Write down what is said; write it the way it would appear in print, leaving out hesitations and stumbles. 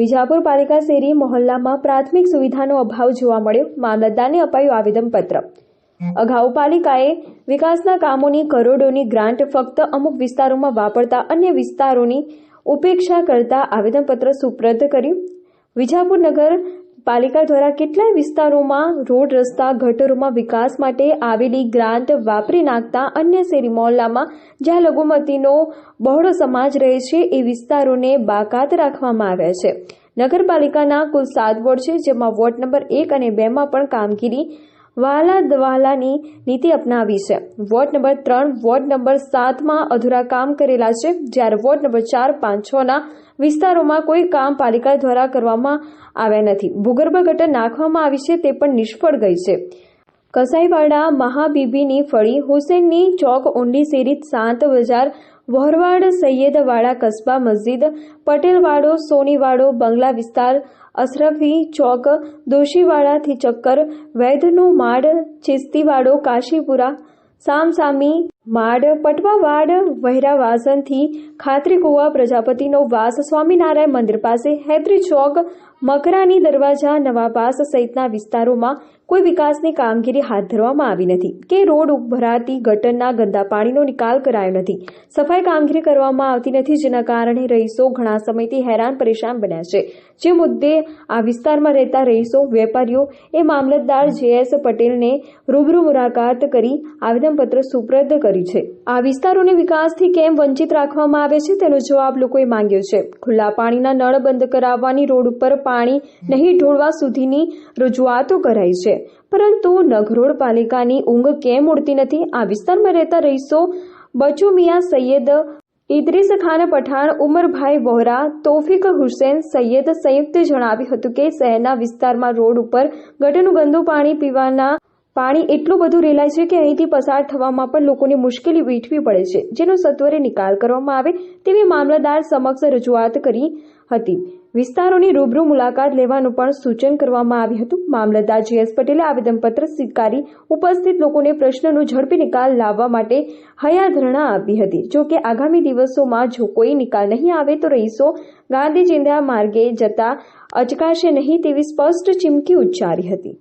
વિજાપુર પાલિકા શેરી મોહલ્લામાં પ્રાથમિક સુવિધાનો અભાવ જોવા મળ્યો। મામલતદારને અપાયું આવેદનપત્ર। અગાઉ પાલિકાએ વિકાસના કામોની કરોડોની ગ્રાન્ટ ફક્ત અમુક વિસ્તારોમાં વાપરતા અન્ય વિસ્તારોની ઉપેક્ષા કરતા આવેદનપત્ર સુપ્રત કર્યું। વિજાપુર નગર પાલિકા દ્વારા કેટલાય વિસ્તારોમાં રોડ રસ્તા ગટરોમાં વિકાસ માટે આવેલી ગ્રાન્ટ વાપરી નાખતા અન્ય શેરી મોહલ્લામાં જ્યાં લઘુમતીનો બહોળો સમાજ રહે છે એ વિસ્તારોને બાકાત રાખવામાં આવ્યા છે। નગરપાલિકાના કુલ 7 વોર્ડ છે, જેમાં વોર્ડ નંબર 1 અને 2 માં પણ કામગીરી વાલા દવાલાની નીતિ અપનાવી છે। વોર્ડ નંબર 3, વોર્ડ નંબર 7 માં અધૂરા કામ કરેલા છે, જ્યારે વોર્ડ નંબર 4, 5, 6 ના વિસ્તારોમાં કોઈ કામ પાલિકા દ્વારા કરવામાં આવ્યા નથી। ભૂગર્ભ ગટર નાખવામાં આવી છે તે પણ નિષ્ફળ ગઈ છે। કસાઈવાડા, મહાબીબીની ફળી, હુસેનની ચોક, ઊંડી શેરી, શાંત બજાર, વહોરવાડ, સૈયદવાડા, કસ્બા મસ્જિદ, પટેલવાડો, સોનીવાડો, બંગલા વિસ્તાર, અશરફી ચોક, દોશીવાડાથી ચક્કર, વૈધનું માડ, ચિસ્તીવાડો, કાશીપુરા, સામસામી માડ, પટવાવાડ, વહેરાવાસનથી ખાતરીકુવા, પ્રજાપતિનો વાસ, સ્વામિનારાયણ મંદિર પાસે, હૈદરી ચોક, મકરાની દરવાજા, નવાપાસ સહિતના વિસ્તારોમાં કોઈ વિકાસની કામગીરી હાથ ધરવામાં આવી નથી કે રોડ ભરાતી ગટરના ગંદા પાણીનો નિકાલ કરાયો નથી। સફાઈ કામગીરી કરવામાં આવતી નથી, જેના કારણે રહીશો ઘણા સમયથી હેરાન પરેશાન બન્યા છે। જે મુદ્દે આ વિસ્તારમાં રહેતા રહીશો, વેપારીઓ એ મામલતદાર જે.એસ. પટેલને રૂબરૂ મુલાકાત કરી આવેદનપત્ર સુપ્રત કર્યું છે। આ વિસ્તારોને વિકાસથી કેમ વંચિત રાખવામાં આવે છે તેનો જવાબ લોકોએ માંગ્યો છે। ખુલ્લા પાણીના નળ બંધ કરાવવાની, રોડ ઉપર પાણી નહીં ઢોળવા સુધીની રજૂઆતો કરાઈ છે, પરંતુ નગરોળ પાલિકાની ઊંઘ કેમ ઉડતી નથી? આ વિસ્તારમાં રહેતા રહીશો બચુ મિયા સૈયદ, ઇદ્રીસ ખાન પઠાણ, ઉમરભાઈ વોહરા, તોફિક હુસેન સૈયદ સંયુક્તે જણાવ્યું હતું કે શહેરના વિસ્તારમાં રોડ ઉપર ગટરનું ગંદુ પાણી, પીવાના પાણી એટલું બધું રેલાય છે કે અહીંથી પસાર થવામાં પણ લોકોને મુશ્કેલી વેઠવી પડે છે, જેનો સત્વરે નિકાલ કરવામાં આવે તેવી મામલતદાર સમક્ષ રજૂઆત કરી હતી। વિસ્તારોની રૂબરૂ મુલાકાત લેવાનું પણ સૂચન કરવામાં આવ્યું હતું। મામલતદાર જે.એસ. પટેલે આવેદનપત્ર સ્વીકારી ઉપસ્થિત લોકોને પ્રશ્નનો ઝડપી નિકાલ લાવવા માટે હૈયાધારણા આપી હતી। જો કે આગામી દિવસોમાં જો કોઈ નિકાલ નહીં આવે તો રહીશો ગાંધી ચિંધ્યા માર્ગે જતા અચકાશે નહીં તેવી સ્પષ્ટ ચીમકી ઉચ્ચારી હતી।